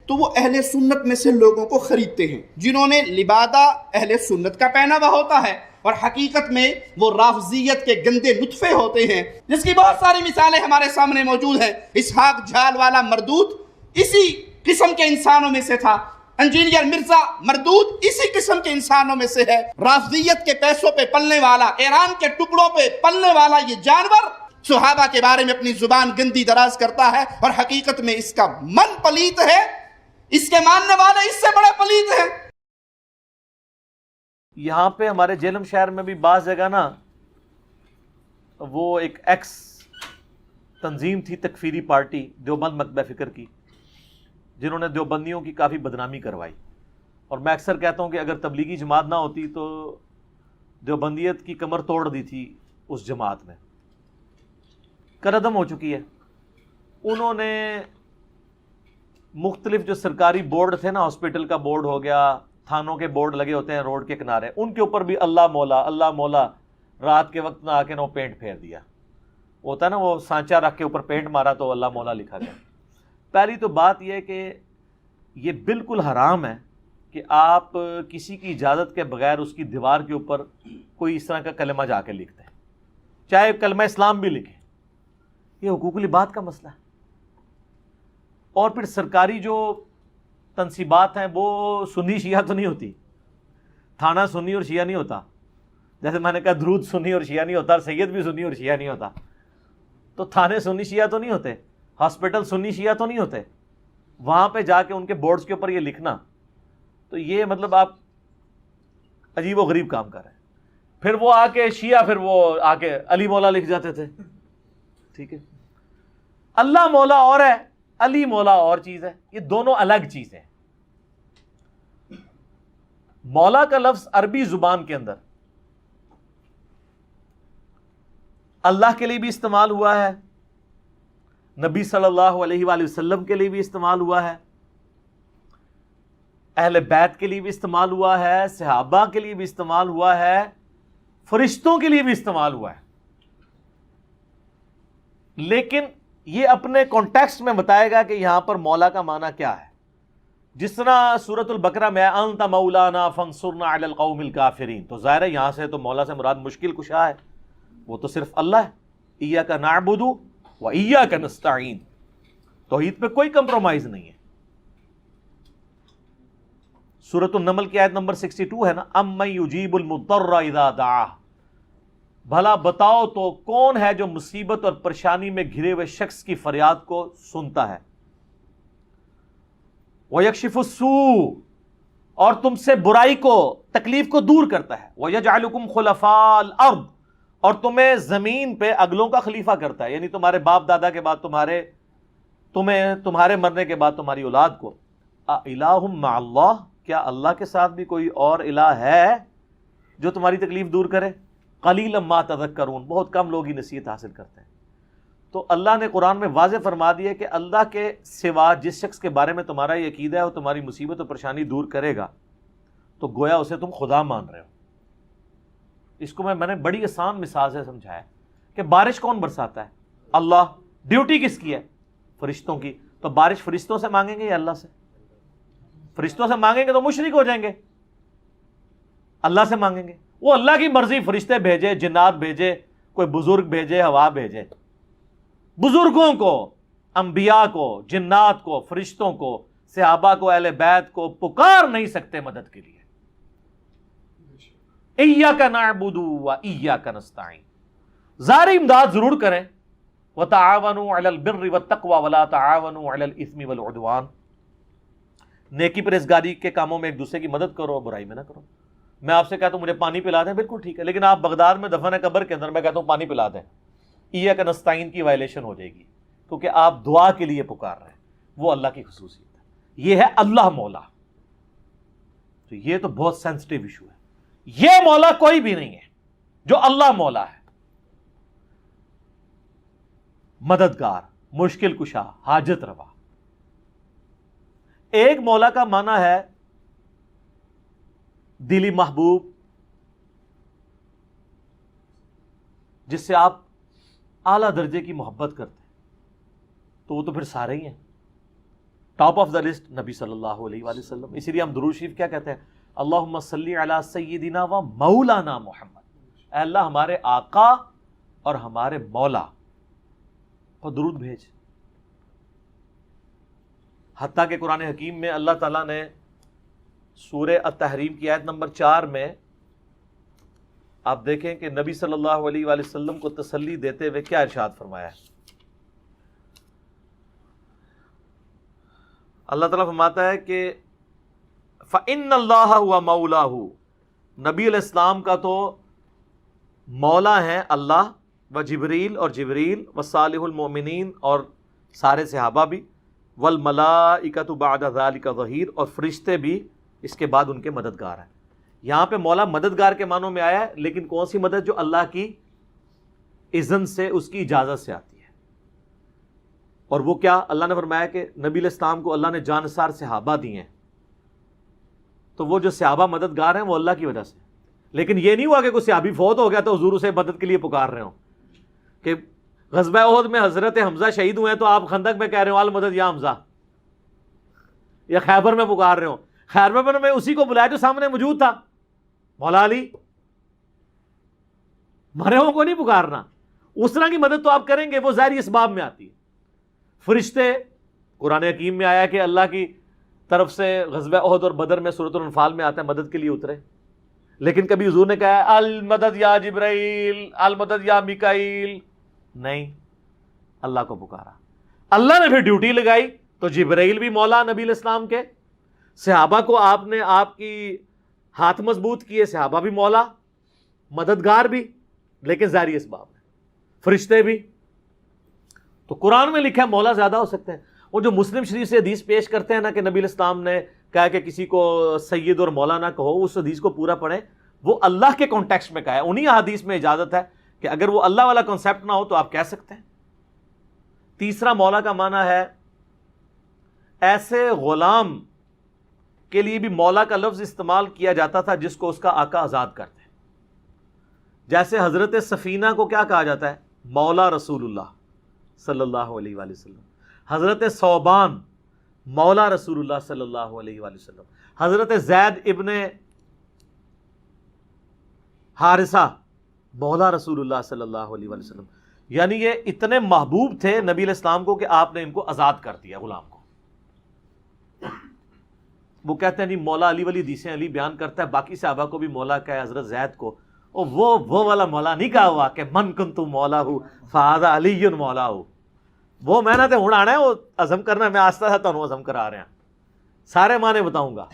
تو وہ اہل سنت میں سے لوگوں کو خریدتے ہیں جنہوں نے لبادہ اہل سنت کا پہنا ہوا ہوتا ہے، اور حقیقت میں وہ رافضیت کے گندے نطفے ہوتے ہیں، جس کی بہت ساری مثالیں ہمارے سامنے موجود ہیں۔ اسحاق جھال والا مردود اسی قسم کے انسانوں میں سے تھا، انجینئر مرزا مردود اسی قسم کے انسانوں میں سے ہے۔ رافضیت کے پیسوں پہ پلنے والا، ایران کے ٹکڑوں پہ پلنے والا یہ جانور صحابہ کے بارے میں اپنی زبان گندی دراز کرتا ہے، اور حقیقت میں اس کا من پلیت ہے، اس کے ماننے والے اس سے بڑے پلیت ہیں۔ یہاں پہ ہمارے جہلم شہر میں بھی بعض جگہ نا وہ ایک ایکس تنظیم تھی، تکفیری پارٹی دیوبند مکتبہ فکر کی، جنہوں نے دیوبندیوں کی کافی بدنامی کروائی، اور میں اکثر کہتا ہوں کہ اگر تبلیغی جماعت نہ ہوتی تو دیوبندیت کی کمر توڑ دی تھی اس جماعت میں، کردم ہو چکی ہے۔ انہوں نے مختلف جو سرکاری بورڈ تھے نا، ہاسپٹل کا بورڈ ہو گیا، تھانوں کے بورڈ لگے ہوتے ہیں روڈ کے کنارے، ان کے اوپر بھی اللہ مولا رات کے وقت نہ آ کے نہ پینٹ پھیر دیا ہوتا ہے نا، وہ سانچا رکھ کے اوپر پینٹ مارا تو اللہ مولا لکھا گیا۔ پہلی تو بات یہ کہ یہ بالکل حرام ہے کہ آپ کسی کی اجازت کے بغیر اس کی دیوار کے اوپر کوئی اس طرح کا کلمہ جا کے لکھتے ہیں، چاہے کلمہ اسلام بھی لکھیں، یہ حقوق العباد کا مسئلہ ہے۔ اور پھر سرکاری جو تنصیبات ہیں وہ سنی شیعہ تو نہیں ہوتی، تھانہ سنی اور شیعہ نہیں ہوتا، جیسے میں نے کہا درود سنی اور شیعہ نہیں ہوتا، اور سید بھی سنی اور شیعہ نہیں ہوتا، تو تھانے سنی شیعہ تو نہیں ہوتے، ہاسپٹل سنی شیعہ تو نہیں ہوتے، وہاں پہ جا کے ان کے بورڈز کے اوپر یہ لکھنا، تو یہ مطلب آپ عجیب و غریب کام کر رہے ہیں۔ پھر وہ آ کے شیعہ، پھر وہ آ کے علی مولا لکھ جاتے تھے، ٹھیک ہے، اللہ مولا اور ہے، علی مولا اور چیز ہے، یہ دونوں الگ چیزیں ہیں۔ مولا کا لفظ عربی زبان کے اندر اللہ کے لیے بھی استعمال ہوا ہے، نبی صلی اللہ علیہ وآلہ وسلم کے لیے بھی استعمال ہوا ہے، اہل بیت کے لیے بھی استعمال ہوا ہے، صحابہ کے لیے بھی استعمال ہوا ہے، فرشتوں کے لیے بھی استعمال ہوا ہے، لیکن یہ اپنے کانٹیکسٹ میں بتائے گا کہ یہاں پر مولا کا معنی کیا ہے۔ جس طرح سورۃ البقرہ میں انت مولانا فانصرنا علی القوم الکافرین، تو ظاہر ہے یہاں سے تو مولا سے مراد مشکل کشا ہے، وہ تو صرف اللہ ہے، ایاک نعبد و ایاک نستعین، توحید پہ کوئی کمپرومائز نہیں ہے۔ سورۃ النمل کی آیت نمبر 62 ہے نا، امن یجیب المضطر اذا دعاہ، بھلا بتاؤ تو کون ہے جو مصیبت اور پریشانی میں گھرے ہوئے شخص کی فریاد کو سنتا ہے، وَيَكْشِفُ السُّوءَ، اور تم سے برائی کو، تکلیف کو دور کرتا ہے، وَيَجْعَلُكُمْ خُلَفَاءَ الْأَرْضِ، اور تمہیں زمین پہ اگلوں کا خلیفہ کرتا ہے، یعنی تمہارے باپ دادا کے بعد تمہارے مرنے کے بعد تمہاری اولاد کو۔ اِلَٰهٌ مَّعَ اللَّهِ، کیا اللہ کے ساتھ بھی کوئی اور الہ ہے جو تمہاری تکلیف دور کرے؟ قلیلا ما تذکرون، بہت کم لوگ ہی نصیحت حاصل کرتے ہیں۔ تو اللہ نے قرآن میں واضح فرما دیا کہ اللہ کے سوا جس شخص کے بارے میں تمہارا یہ عقیدہ ہے وہ تمہاری مصیبت و پریشانی دور کرے گا، تو گویا اسے تم خدا مان رہے ہو۔ اس کو میں نے بڑی آسان مثال سے سمجھایا کہ بارش کون برساتا ہے؟ اللہ۔ ڈیوٹی کس کی ہے؟ فرشتوں کی۔ تو بارش فرشتوں سے مانگیں گے یا اللہ سے؟ فرشتوں سے مانگیں گے تو مشرک ہو جائیں گے، اللہ سے مانگیں گے، وہ اللہ کی مرضی، فرشتے بھیجے، جنات بھیجے، کوئی بزرگ بھیجے، ہوا بھیجے، بزرگوں کو، انبیاء کو، جنات کو، فرشتوں کو، صحابہ کو، اہل بیت کو پکار نہیں سکتے مدد کے لیے۔ ایاک نعبد و ایاک نستعین، ظاہری امداد ضرور کریں، وتعاونوا علی البر والتقوی ولا تعاونوا علی الاثم والعدوان، نیکی پرہیزگاری کے کاموں میں ایک دوسرے کی مدد کرو، برائی میں نہ کرو۔ میں آپ سے کہتا ہوں مجھے پانی پلا دیں، بالکل ٹھیک ہے، لیکن آپ بغداد میں دفن ہے قبر کے اندر، میں کہتا ہوں پانی پلا دیں، ایاک نستعین کی وائلیشن ہو جائے گی، کیونکہ آپ دعا کے لیے پکار رہے ہیں، وہ اللہ کی خصوصیت ہے۔ یہ ہے اللہ مولا، تو یہ تو بہت سینسٹیو ایشو ہے۔ یہ مولا کوئی بھی نہیں ہے جو اللہ مولا ہے، مددگار، مشکل کشا، حاجت روا۔ ایک مولا کا معنی ہے دلی محبوب، جس سے آپ اعلیٰ درجے کی محبت کرتے ہیں، تو وہ تو پھر سارے ہی ہیں۔ ٹاپ آف دا لسٹ نبی صلی اللہ علیہ وآلہ وسلم. اسی لیے ہم درود شریف کیا کہتے ہیں؟ اللہم صلی علی سیدنا و مولانا محمد. اے اللہ ہمارے آقا اور ہمارے مولا کو درود بھیج. حتیٰ کہ قرآن حکیم میں اللہ تعالیٰ نے سورہ التحریم کی آیت نمبر 4 میں آپ دیکھیں کہ نبی صلی اللہ علیہ وآلہ وسلم کو تسلی دیتے ہوئے کیا ارشاد فرمایا ہے. اللہ تعالیٰ فرماتا ہے کہ فَإِنَّ اللَّهَ هُوَ مَوْلَاهُ. نبی علیہ السلام کا تو مولا ہیں اللہ، و جبریل اور جبریل، و صالح المؤمنین اور سارے صحابہ بھی، والملائکۃ بعد ذلک ظہیر، اور فرشتے بھی اس کے بعد ان کے مددگار ہیں. یہاں پہ مولا مددگار کے معنوں میں آیا ہے، لیکن کون سی مدد؟ جو اللہ کی اذن سے، اس کی اجازت سے آتی ہے. اور وہ کیا؟ اللہ نے فرمایا کہ نبی علیہ السلام کو اللہ نے جانسار صحابہ دیے ہیں، تو وہ جو صحابہ مددگار ہیں وہ اللہ کی وجہ سے. لیکن یہ نہیں ہوا کہ کوئی صحابی فوت ہو گیا تو حضور اسے مدد کے لیے پکار رہے ہوں کہ غزوہ احد میں حضرت حمزہ شہید ہوئے ہیں تو آپ خندق میں کہہ رہے ہو المدد یا حمزہ، یا خیبر میں پکار رہے ہو. خیبر میں اسی کو بلایا جو سامنے موجود تھا، مولا علی. مرے ہوں کو نہیں پکارنا. اس طرح کی مدد تو آپ کریں گے، وہ ظاہری اسباب میں آتی ہے. فرشتے قرآن حکیم میں آیا کہ اللہ کی طرف سے غزوہ احد اور بدر میں سورۃ الانفال میں آتا ہے مدد کے لیے اترے. لیکن کبھی حضور نے کہا المدد یا جبرائیل، المدد یا میکائیل، نہیں، اللہ کو پکارا. اللہ نے پھر ڈیوٹی لگائی تو جبرائیل بھی مولا نبی علیہ السلام کے، صحابہ کو آپ نے آپ کی ہاتھ مضبوط کیے، صحابہ بھی مولا مددگار بھی، لیکن ظاہری اسباب میں فرشتے بھی. تو قرآن میں لکھا ہے مولا زیادہ ہو سکتے ہیں. وہ جو مسلم شریف سے حدیث پیش کرتے ہیں نا کہ نبی علیہ السلام نے کہا کہ کسی کو سید اور مولا نہ کہو، اس حدیث کو پورا پڑھیں، وہ اللہ کے کانٹیکسٹ میں کہا ہے. انہی حدیث میں اجازت ہے کہ اگر وہ اللہ والا کنسیپٹ نہ ہو تو آپ کہہ سکتے ہیں. تیسرا مولا کا معنی ہے ایسے غلام کے لیے بھی مولا کا لفظ استعمال کیا جاتا تھا جس کو اس کا آقا آزاد کرتے. جیسے حضرت سفینہ کو کیا کہا جاتا ہے؟ مولا رسول اللہ صلی اللہ علیہ وآلہ وسلم. حضرت ثوبان مولا رسول اللہ صلی اللہ علیہ وآلہ وسلم. حضرت زید ابن حارثہ مولا رسول اللہ صلی اللہ علیہ وآلہ وسلم. یعنی یہ اتنے محبوب تھے نبی علیہ السلام کو کہ آپ نے ان کو آزاد کر دیا غلام کو. وہ کہتے ہیں نہیں، مولا علی والی حدیثیں علی بیان کرتا ہے، باقی صحابہ کو بھی مولا کہا ہے، حضرت زید کو. اور وہ والا مولا نہیں کہا ہوا کہ من کنت مولا ہوں فہذا علی مولا ہوں. وہ میں نے تو ہوں آنا ہے، وہ عزم کرنا، میں آستہ تھا تو عزم کرا رہے ہیں، سارے معنی بتاؤں گا.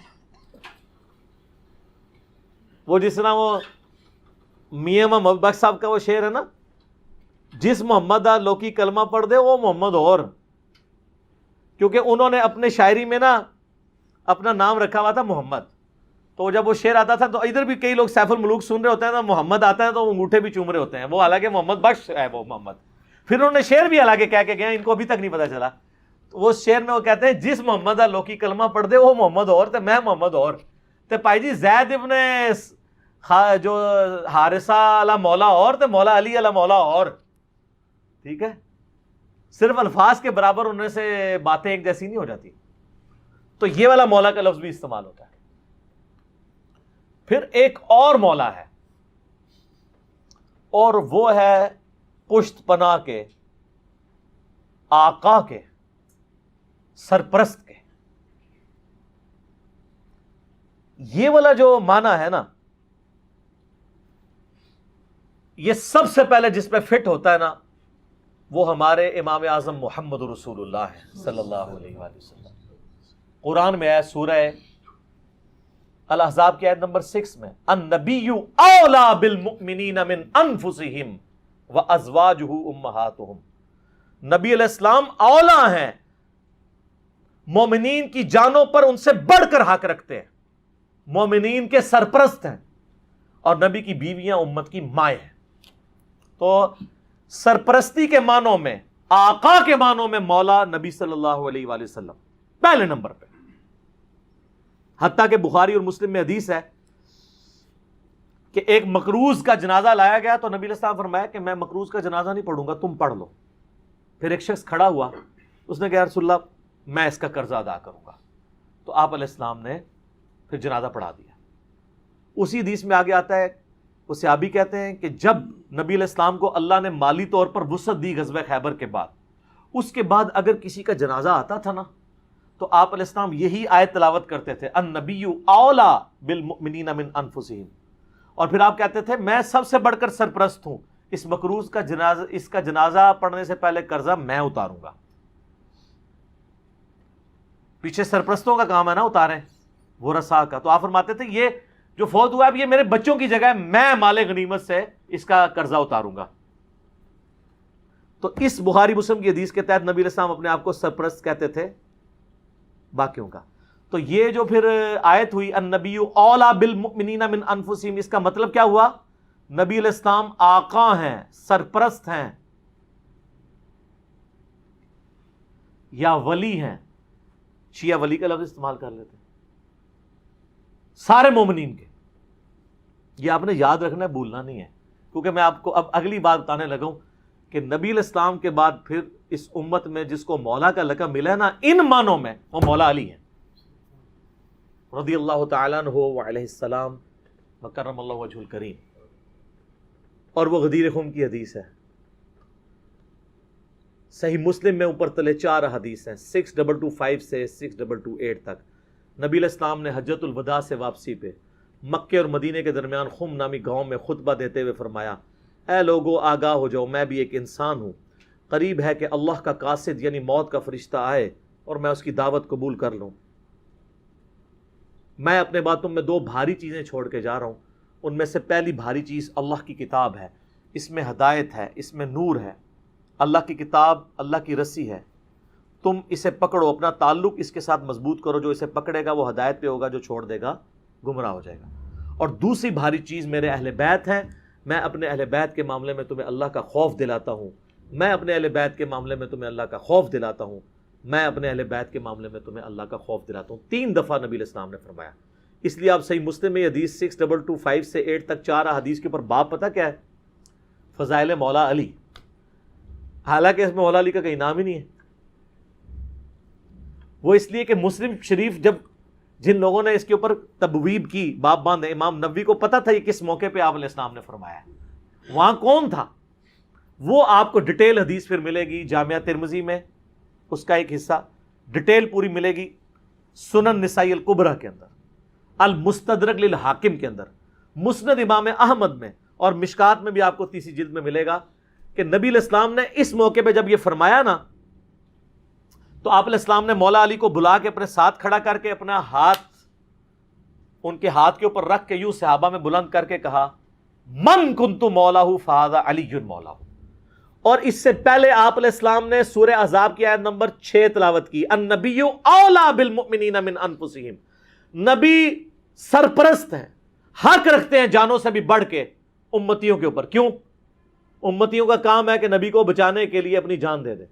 وہ جس طرح وہ میاں محمد بخش صاحب کا وہ شعر ہے نا، جس محمد آ لوکی کلمہ پڑھ دے وہ محمد اور، کیونکہ انہوں نے اپنے شاعری میں نا اپنا نام رکھا ہوا تھا محمد. تو جب وہ شعر آتا تھا تو ادھر بھی کئی لوگ سیف الملوک سن رہے ہوتے ہیں تو محمد آتا ہے تو وہ انگوٹھے بھی چوم رہے ہوتے ہیں، وہ حالانکہ محمد بخش ہے وہ محمد. پھر انہوں نے شعر بھی حالانکہ کہہ کے گئے، ان کو ابھی تک نہیں پتا چلا. تو وہ شعر میں وہ کہتے ہیں جس محمد لوکی کلمہ پڑھ دے وہ محمد اور تے میں محمد اور. تے پائی جی زید ابن جو حارثہ علی مولا اور تے مولا علی علی مولا اور. ٹھیک ہے، صرف الفاظ کے برابر ہونے سے باتیں ایک جیسی نہیں ہو جاتی. تو یہ والا مولا کا لفظ بھی استعمال ہوتا ہے. پھر ایک اور مولا ہے، اور وہ ہے پشت پناہ کے، آقا کے، سرپرست کے. یہ والا جو معنی ہے نا، یہ سب سے پہلے جس پہ فٹ ہوتا ہے نا وہ ہمارے امام اعظم محمد رسول اللہ ہے صلی اللہ علیہ وآلہ وسلم. قرآن میں ہے سورہ الاحزاب کی آیت نمبر 6 میں، النبی اولا بالمؤمنین من انفسہم وازواجہ امہاتہم. نبی علیہ السلام اولا ہیں، مومنین کی جانوں پر ان سے بڑھ کر حق رکھتے ہیں، مومنین کے سرپرست ہیں، اور نبی کی بیویاں امت کی مائیں ہیں. تو سرپرستی کے معنوں میں، آقا کے معنوں میں مولا نبی صلی اللہ علیہ وآلہ وسلم پہلے نمبر پہ. حتیٰ کہ بخاری اور مسلم میں حدیث ہے کہ ایک مقروض کا جنازہ لایا گیا تو نبی علیہ السلام فرمایا کہ میں مقروض کا جنازہ نہیں پڑھوں گا، تم پڑھ لو. پھر ایک شخص کھڑا ہوا، اس نے کہا رسول اللہ میں اس کا قرضہ ادا کروں گا. تو آپ علیہ السلام نے پھر جنازہ پڑھا دیا. اسی حدیث میں آگے آتا ہے, وہ صحابی کہتے ہیں کہ جب نبی علیہ السلام کو اللہ نے مالی طور پر وسعت دی غزوہ خیبر کے بعد, اس کے بعد اگر کسی کا جنازہ آتا تھا نا تو آپ علیہ السلام یہی آیت تلاوت کرتے تھے, النبی اولا بالمؤمنین من انفسہم, اور پھر آپ کہتے تھے میں سب سے بڑھ کر سرپرست ہوں, اس مقروض کا جنازہ, اس کا جنازہ پڑھنے سے پہلے قرضہ میں اتاروں گا. پیچھے سرپرستوں کا کام ہے نا اتاریں, وہ رسا کا. تو آپ فرماتے تھے یہ جو فوت ہوا ہے اب یہ میرے بچوں کی جگہ ہے, میں مال غنیمت سے اس کا قرضہ اتاروں گا. تو اس بخاری مسلم کی حدیث کے تحت نبی علیہ السلام اپنے آپ کو سرپرست کہتے تھے باقیوں کا. تو یہ جو پھر آیت ہوئی النبی اولا بالمؤمنین من انفسہم, اس کا مطلب کیا ہوا؟ نبی علیہ السلام آقا ہیں, سرپرست ہیں, یا ولی ہیں. شیعہ ولی کا لفظ استعمال کر لیتے ہیں سارے مومنین کے. یہ آپ نے یاد رکھنا ہے, بھولنا نہیں ہے, کیونکہ میں آپ کو اب اگلی بات بتانے لگا ہوں کہ نبی علیہ السلام کے بعد پھر اس امت میں جس کو مولا کا لقب ملا ہے نا, ان معنوں میں وہ مولا علی ہیں رضی اللہ تعالیٰ عنہ وعلیہ السلام وکرم اللہ وجہ الکریم. اور وہ غدیر خم کی حدیث ہے, صحیح مسلم میں اوپر تلے 4 حدیث ہیں, 6225 سے 6228 تک. نبی علیہ السلام نے حجۃ الوداع سے واپسی پہ مکے اور مدینے کے درمیان خم نامی گاؤں میں خطبہ دیتے ہوئے فرمایا, اے لوگو آگاہ ہو جاؤ, میں بھی ایک انسان ہوں, قریب ہے کہ اللہ کا قاصد یعنی موت کا فرشتہ آئے اور میں اس کی دعوت قبول کر لوں. میں اپنے بعد تم میں 2 بھاری چیزیں چھوڑ کے جا رہا ہوں. ان میں سے پہلی بھاری چیز اللہ کی کتاب ہے, اس میں ہدایت ہے, اس میں نور ہے. اللہ کی کتاب اللہ کی رسی ہے, تم اسے پکڑو, اپنا تعلق اس کے ساتھ مضبوط کرو. جو اسے پکڑے گا وہ ہدایت پہ ہوگا, جو چھوڑ دے گا گمراہ ہو جائے گا. اور دوسری بھاری چیز میرے اہل بیت ہیں, میں اپنے اہل بیت کے معاملے میں تمہیں اللہ کا خوف دلاتا ہوں, میں اپنے اہل بیت کے معاملے میں تمہیں اللہ کا خوف دلاتا ہوں, میں اپنے اہل بیت کے معاملے میں تمہیں اللہ کا خوف دلاتا ہوں. 3 دفعہ نبی علیہ السلام نے فرمایا. اس لیے آپ صحیح مسلم میں حدیث 6225 سے 8 تک 4 حدیث کے اوپر باب پتہ کیا ہے؟ فضائل مولا علی. حالانکہ اس میں مولا علی کا کہیں نام ہی نہیں ہے. وہ اس لیے کہ مسلم شریف جب جن لوگوں نے اس کے اوپر تبویب کی, باب باندھے, امام نووی کو پتہ تھا یہ کس موقع پہ آپ علیہ السلام نے فرمایا ہے, وہاں کون تھا, وہ آپ کو ڈیٹیل حدیث پھر ملے گی جامعہ ترمذی میں, اس کا ایک حصہ ڈیٹیل پوری ملے گی سنن نسائی الکبریٰ کے اندر, المستدرک للحاکم کے اندر, مسند امام احمد میں, اور مشکات میں بھی آپ کو 3 جلد میں ملے گا کہ نبی علیہ السلام نے اس موقع پہ جب یہ فرمایا نا تو آپ علیہ السلام نے مولا علی کو بلا کے اپنے ساتھ کھڑا کر کے اپنا ہاتھ ان کے ہاتھ کے اوپر رکھ کے یوں صحابہ میں بلند کر کے کہا, من کنت مولا فہذا علی مولا. اور اس سے پہلے آپ علیہ السلام نے سورہ احزاب کی آیت نمبر 6 تلاوت کی, النبی اولا بالمؤمنین من انفسہم, نبی سرپرست ہیں, حق رکھتے ہیں جانوں سے بھی بڑھ کے امتیوں کے اوپر. کیوں؟ امتیوں کا کام ہے کہ نبی کو بچانے کے لیے اپنی جان دے دے.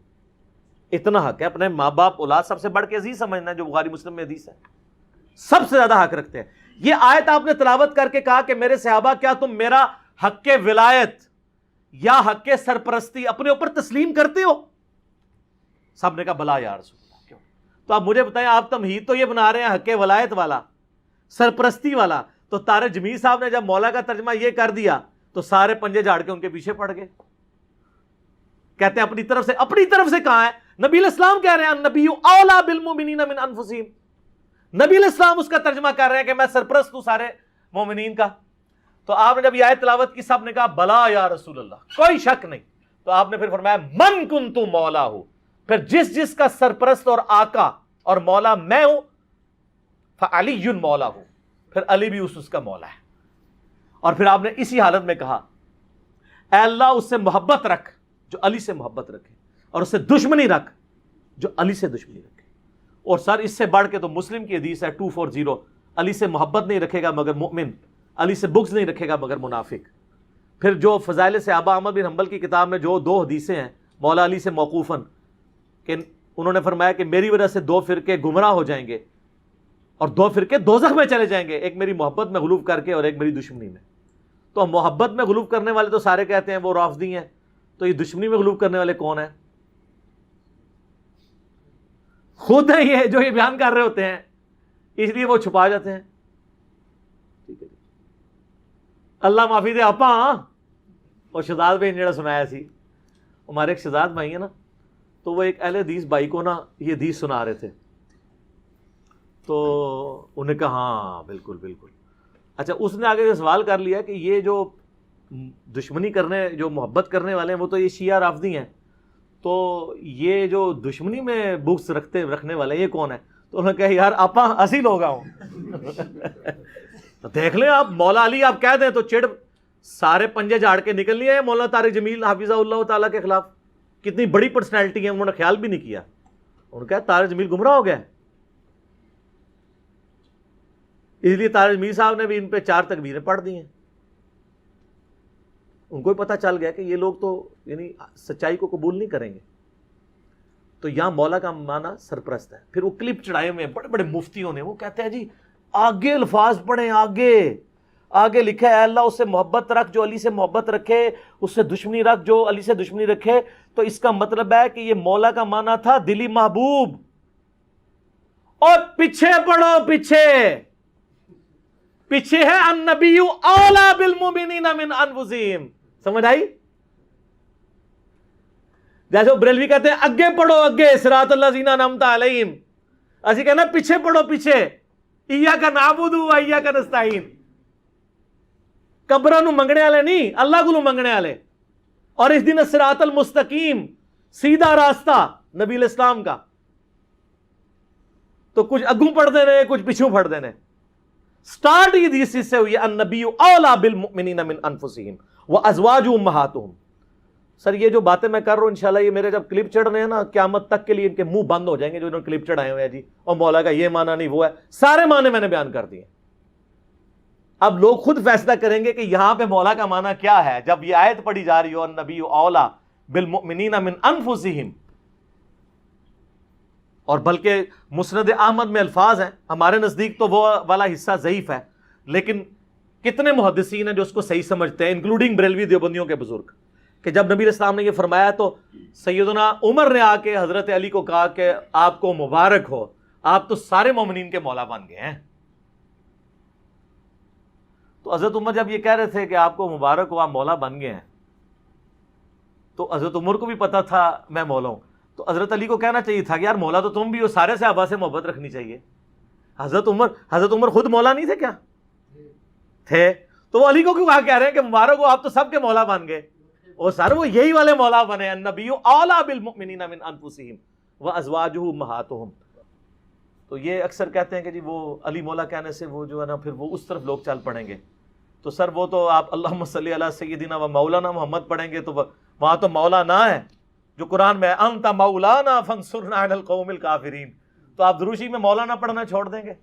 اتنا حق ہے, اپنے ماں باپ اولاد سب سے بڑھ کے عزیز سمجھنا ہے, جو بخاری مسلم میں حدیث ہے, سب سے زیادہ حق رکھتے ہیں. یہ آیت آپ نے تلاوت کر کے کہا کہ میرے صحابہ کیا تم میرا حق ولایت یا حق سرپرستی اپنے اوپر تسلیم کرتے ہو؟ سب نے کہا بلا یا رسول اللہ. کیوں؟ تو آپ مجھے بتائیں, آپ تمہید تو یہ بنا رہے ہیں حق ولایت والا, سرپرستی والا, تو طارق جمیل صاحب نے جب مولا کا ترجمہ یہ کر دیا تو سارے پنجے جھاڑ کے ان کے پیچھے پڑ گئے. کہتے ہیں اپنی طرف سے کہاں ہے؟ نبی علیہ السلام کہہ رہے ہیں النبی اولا بالمؤمنین من انفسہم. نبی علیہ السلام اس کا ترجمہ کر رہے ہیں کہ میں سرپرست ہوں سارے مومنین کا. تو آپ نے جب یہ آیت تلاوت کی سب نے کہا بلا یا رسول اللہ, کوئی شک نہیں. تو آپ نے پھر فرمایا من کنت مولا ہو, پھر جس کا سرپرست اور آقا اور مولا میں ہوں, فعلی مولا ہوں, پھر علی بھی اس کا مولا ہے. اور پھر آپ نے اسی حالت میں کہا اے اللہ اس سے محبت رکھ جو علی سے محبت رکھے, اور اس سے دشمنی رکھ جو علی سے دشمنی رکھے. اور سر اس سے بڑھ کے تو مسلم کی حدیث ہے 240, علی سے محبت نہیں رکھے گا مگر مؤمن, علی سے بغض نہیں رکھے گا مگر منافق. پھر جو فضائل صحابہ احمد بن حنبل کی کتاب میں جو 2 حدیثیں ہیں مولا علی سے موقوفاً کہ انہوں نے فرمایا کہ میری وجہ سے 2 فرقے گمراہ ہو جائیں گے اور 2 فرقے دوزخ میں چلے جائیں گے, ایک میری محبت میں غلو کر کے اور ایک میری دشمنی میں. تو محبت میں غلو کرنے والے تو سارے کہتے ہیں وہ رافضی ہیں, تو یہ دشمنی میں غلو کرنے والے کون ہیں؟ خود ہیں یہ جو یہ بیان کر رہے ہوتے ہیں، اس لیے وہ چھپا جاتے ہیں. ٹھیک ہے، اللہ معافی دے آپ اور شہزاد بھائی نے جڑا سنایا سی، ہمارے ایک شہزاد بھائی ہیں نا، تو وہ ایک اہل حدیث بھائی کو نا یہ حدیث سنا رہے تھے، تو انہیں کہا ہاں بالکل بالکل. اچھا، اس نے آگے یہ سوال کر لیا کہ یہ جو دشمنی کرنے، جو محبت کرنے والے ہیں وہ تو یہ شیعہ رافضی ہیں، تو یہ جو دشمنی میں بغض رکھنے والے ہیں یہ کون ہے؟ تو انہوں نے کہا یار آپا اسی لوگ آؤں. تو دیکھ لیں آپ، مولا علی آپ کہہ دیں تو چڑ سارے پنجے جھاڑ کے نکل لیے ہیں مولانا طارق جمیل حافظہ اللہ تعالیٰ کے خلاف. کتنی بڑی پرسنالٹی ہے، انہوں نے خیال بھی نہیں کیا. انہوں نے کہا طارق جمیل گمراہ ہو گیا، اس لیے طارق جمیل صاحب نے بھی ان پہ 4 تکبیریں پڑھ دی ہیں. ان کو بھی پتہ چل گیا کہ یہ لوگ تو یعنی سچائی کو قبول نہیں کریں گے. تو یہاں مولا کا معنی سرپرست ہے. پھر وہ کلپ چڑھائے ہوئے ہیں بڑے بڑے مفتیوں نے، وہ کہتے ہیں جی آگے الفاظ پڑھیں، آگے لکھا ہے اے اللہ اس سے محبت رکھ جو علی سے محبت رکھے، اس سے دشمنی رکھ جو علی سے دشمنی رکھے. تو اس کا مطلب ہے کہ یہ مولا کا معنی تھا دلی محبوب. اور پیچھے پڑھو، پیچھے ہے النبی اولا بالمؤمنین من انفسہم. سمجھ آئی؟ جیسے وہ بریلوی کہتے ہیں اگے پڑھو، اگے صراط الذین انعمت علیہم، اسی کہنا پیچھے پڑھو، پیچھے ایاک نعبد و ایاک نستعین. قبراں نو منگنے والے نہیں، اللہ کو منگنے والے. اور اس دن صراط المستقیم، سیدھا راستہ نبی الاسلام کا. تو کچھ اگوں پڑھ دینے، کچھ پیچھوں پڑھ دینے. سٹارٹ یہ حدیث سے ہوئی النبی اولا بالمؤمنین من انفسہم وازواجہ امہاتہم. سر یہ جو باتیں میں کر رہا ہوں انشاءاللہ یہ میرے جب کلپ چڑھ رہے ہیں نا، قیامت تک کے لیے ان کے منہ بند ہو جائیں گے جو انہوں نے کلپ چڑھائے ہوئے ہیں جی، اور مولا کا یہ معنی نہیں وہ ہے. سارے معنی میں نے بیان کر دیے. اب لوگ خود فیصلہ کریں گے کہ یہاں پہ مولا کا معنی کیا ہے. جب یہ آیت پڑھی جا رہی ہو النبی اولا بالمؤمنین من انفسہم، اور بلکہ مسند احمد میں الفاظ ہیں، ہمارے نزدیک تو وہ والا حصہ ضعیف ہے، لیکن کتنے محدثین ہیں جو اس کو صحیح سمجھتے ہیں انکلوڈنگ بریلوی دیوبندیوں کے بزرگ، کہ جب نبی علیہ السلام نے یہ فرمایا تو سیدنا عمر نے آ کے حضرت علی کو کہا کہ آپ کو مبارک ہو، آپ تو سارے مومنین کے مولا بن گئے ہیں. تو حضرت عمر جب یہ کہہ رہے تھے کہ آپ کو مبارک ہو، آپ مولا بن گئے ہیں، تو حضرت عمر کو بھی پتا تھا میں مولا ہوں. تو حضرت علی کو کہنا چاہیے تھا کہ یار مولا تو تم بھی ہو، سارے صحابہ سے محبت رکھنی چاہیے. حضرت عمر خود مولا نہیں تھے کیا؟ تھے. تو وہ علی کو کیوں کہہ رہے ہیں کہ مبارک ہو آپ تو سب کے مولا بن گئے؟ اور سر وہ یہی والے مولا بنے، النبی اولا بالمؤمنین من انفسہم وازواجہ امہاتہم. تو یہ اکثر کہتے ہیں کہ جی وہ علی مولا کہنے سے وہ جو ہے نا پھر وہ اس طرف لوگ چل پڑیں گے. تو سر وہ تو آپ اللہم صلی علی سیدنا و مولانا محمد پڑھیں گے تو وہاں تو مولا نہ ہے جو قرآن میں انت مولانا فانصرنا علی القوم الکافرین. تو آپ دروشی میں مولانا پڑھنا چھوڑ دیں گے؟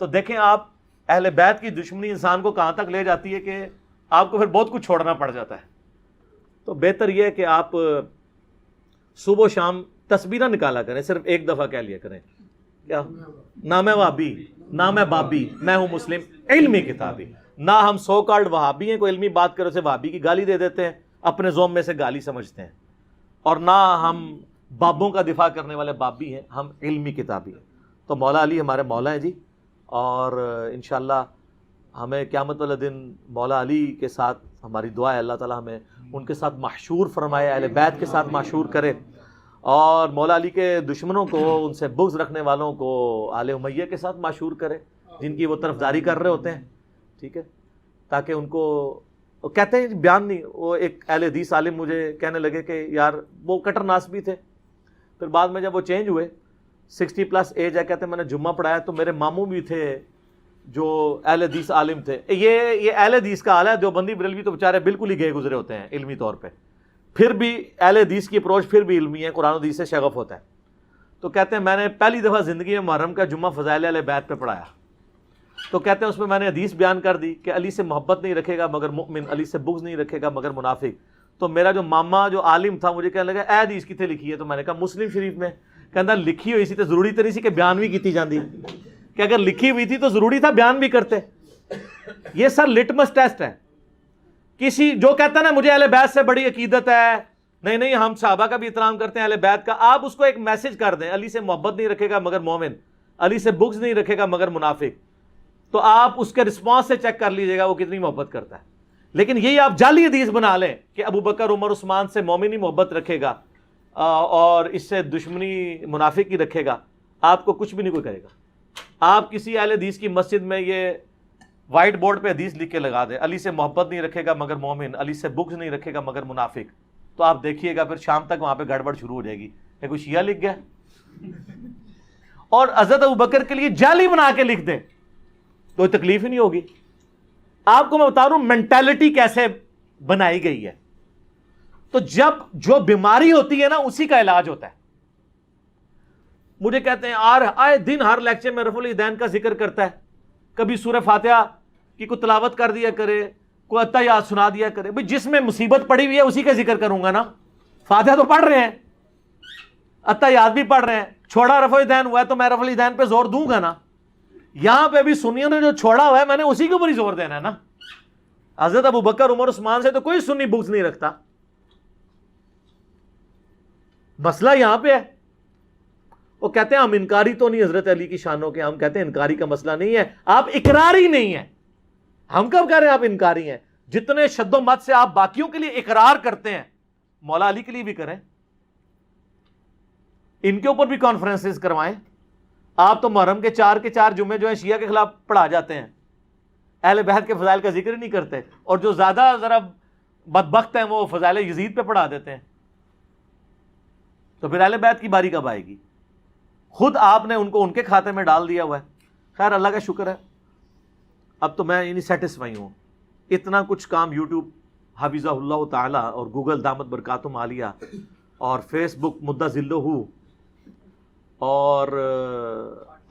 تو دیکھیں آپ اہل بیت کی دشمنی انسان کو کہاں تک لے جاتی ہے کہ آپ کو پھر بہت کچھ چھوڑنا پڑ جاتا ہے. تو بہتر یہ ہے کہ آپ صبح و شام تسبیحہ نکالا کریں، صرف ایک دفعہ کہہ لیا کریں کیا نہ میں وہابی نہ میں بابی، میں ہوں مسلم علمی کتابی. نہ ہم سو کالڈ وہابی ہیں، کوئی علمی بات کرو سے وہابی کی گالی دے دیتے ہیں، اپنے زوم میں سے گالی سمجھتے ہیں. اور نہ ہم بابوں کا دفاع کرنے والے بابی ہیں، ہم علمی کتابی ہیں. تو مولا علی ہمارے مولا ہیں جی، اور انشاءاللہ ہمیں قیامت والے دن مولا علی کے ساتھ ہماری دعا ہے اللہ تعالیٰ ہمیں ان کے ساتھ محشور فرمائے، اہل بیت کے ساتھ محشور کرے، اور مولا علی کے دشمنوں کو، ان سے بغض رکھنے والوں کو آل امیہ کے ساتھ محشور کرے جن کی وہ طرفداری کر رہے ہوتے ہیں. ٹھیک ہے، تاکہ ان کو کہتے ہیں بیان نہیں. وہ ایک اہل حدیث عالم مجھے کہنے لگے کہ یار وہ کٹر ناس بھی تھے، پھر بعد میں جب وہ چینج ہوئے 60+ ایج ہے، کہتے ہیں میں نے جمعہ پڑھایا تو میرے ماموں بھی تھے جو اہل حدیث عالم تھے. یہ اہل حدیث کا حال ہے. دیوبندی بریلوی تو بیچارے بالکل ہی گئے گزرے ہوتے ہیں علمی طور پہ، پھر بھی اہل حدیث کی اپروچ پھر بھی علمی ہے، قرآن و حدیث سے شغف ہوتا ہے. تو کہتے ہیں میں نے پہلی دفعہ زندگی میں محرم کا جمعہ فضائل اہل بیت پہ پڑھایا، تو کہتے ہیں اس میں میں نے حدیث بیان کر دی کہ علی سے محبت نہیں رکھے گا مگر مؤمن، علی سے بغض نہیں رکھے گا مگر منافق. تو میرا جو ماما جو عالم تھا مجھے کہنے لگا اے حدیث کتنے لکھی ہے؟ تو میں نے کہا مسلم شریف میں. کہتا لکھی ہوئی سی تو ضروری تو نہیں سی کہ بیان بھی کیتی جاندی، کہ اگر لکھی ہوئی تھی تو ضروری تھا بیان بھی کرتے. یہ سر لٹمس ٹیسٹ ہے. کسی جو کہتا ہے نا مجھے اہل بیت سے بڑی عقیدت ہے، نہیں ہم صحابہ کا بھی احترام کرتے ہیں، اہل بیت کا. آپ اس کو ایک میسج کر دیں، علی سے محبت نہیں رکھے گا مگر مومن، علی سے بغض نہیں رکھے گا مگر منافق، تو آپ اس کے رسپانس سے چیک کر لیجئے گا وہ کتنی محبت کرتا ہے. لیکن یہی آپ جعلی حدیث بنا لیں کہ ابو بکر عمر عثمان سے مومن ہی محبت رکھے گا اور اس سے دشمنی منافق ہی رکھے گا، آپ کو کچھ بھی نہیں کوئی کرے گا. آپ کسی اہل حدیث کی مسجد میں یہ وائٹ بورڈ پہ حدیث لکھ کے لگا دیں، علی سے محبت نہیں رکھے گا مگر مومن، علی سے بغض نہیں رکھے گا مگر منافق، تو آپ دیکھیے گا پھر شام تک وہاں پہ گڑبڑ شروع ہو جائے گی کہ کوئی شیعہ لکھ گیا. اور حضرت ابو بکر کے لیے جعلی بنا کے لکھ دیں، کوئی تکلیف ہی نہیں ہوگی. آپ کو میں بتا رہا ہوں مینٹالٹی کیسے بنائی گئی ہے. تو جب جو بیماری ہوتی ہے نا اسی کا علاج ہوتا ہے. مجھے کہتے ہیں آئے دن ہر لیکچر میں رفع الیدین کا ذکر کرتا ہے، کبھی سورہ فاتحہ کی کوئی تلاوت کر دیا کرے، کوئی اتحیات سنا دیا کرے. بھئی جس میں مصیبت پڑی ہوئی ہے اسی کا ذکر کروں گا نا. فاتحہ تو پڑھ رہے ہیں، اتحیات بھی پڑھ رہے ہیں، چھوڑا رفع الیدین ہوا ہے تو میں رفع الیدین پہ زور دوں گا نا. یہاں پہ بھی سنیوں نے جو چھوڑا ہوا ہے میں نے اسی کے اوپر ہی زور دینا ہے نا. حضرت ابو بکر عمر عثمان سے تو کوئی سنی بغض نہیں رکھتا. مسئلہ یہاں پہ ہے. وہ کہتے ہیں ہم انکاری تو نہیں حضرت علی کی شانوں کے، ہم کہتے ہیں انکاری کا مسئلہ نہیں ہے، آپ اقراری نہیں ہیں. ہم کب کہہ رہے ہیں آپ انکاری ہیں؟ جتنے شد و مت سے آپ باقیوں کے لیے اقرار کرتے ہیں مولا علی کے لیے بھی کریں، ان کے اوپر بھی کانفرنسز کروائیں. آپ تو محرم کے 4 جمعے جو ہیں شیعہ کے خلاف پڑھا جاتے ہیں، اہل بیت کے فضائل کا ذکر ہی نہیں کرتے، اور جو زیادہ ذرا بدبخت ہیں وہ فضائل یزید پہ پڑھا دیتے ہیں. تو پھر اہل بیت کی باری کب آئے گی؟ خود آپ نے ان کو ان کے کھاتے میں ڈال دیا ہوا ہے. خیر اللہ کا شکر ہے اب تو میں سیٹسفائی ہوں. اتنا کچھ کام یوٹیوب حفظہ اللہ تعالی اور گوگل دامت برکاتہم عالیہ اور فیس بک مدہ ذلہ اور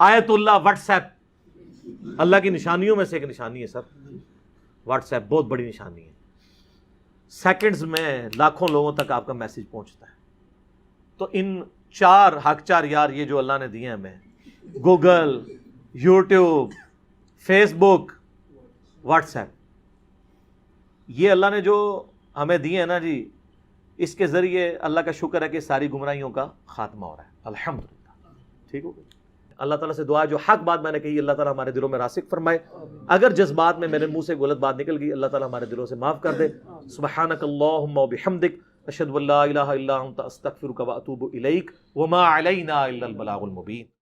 آیت اللہ واٹس ایپ اللہ کی نشانیوں میں سے ایک نشانی ہے سر. واٹس ایپ بہت بڑی نشانی ہے. سیکنڈز میں لاکھوں لوگوں تک آپ کا میسج پہنچتا ہے. تو ان 4 حق 4 یار یہ جو اللہ نے دیے ہیں ہمیں، گوگل، یوٹیوب، فیس بک، واٹس ایپ، یہ اللہ نے جو ہمیں دیے ہیں نا جی، اس کے ذریعے اللہ کا شکر ہے کہ ساری گمراہیوں کا خاتمہ ہو رہا ہے الحمدللہ. ٹھیک ہو گیا. اللہ تعالیٰ سے دعا جو حق بات میں نے کہی اللہ تعالیٰ ہمارے دلوں میں راسخ فرمائے. اگر جذبات میں میرے منہ سے غلط بات نکل گئی اللہ تعالیٰ ہمارے دلوں سے معاف کر دے. سبحانک اللہم و بحمدک اشہد ان لا الہ الا انت استغفرک و اتوب الیک وما علینا الا البلاغ المبین.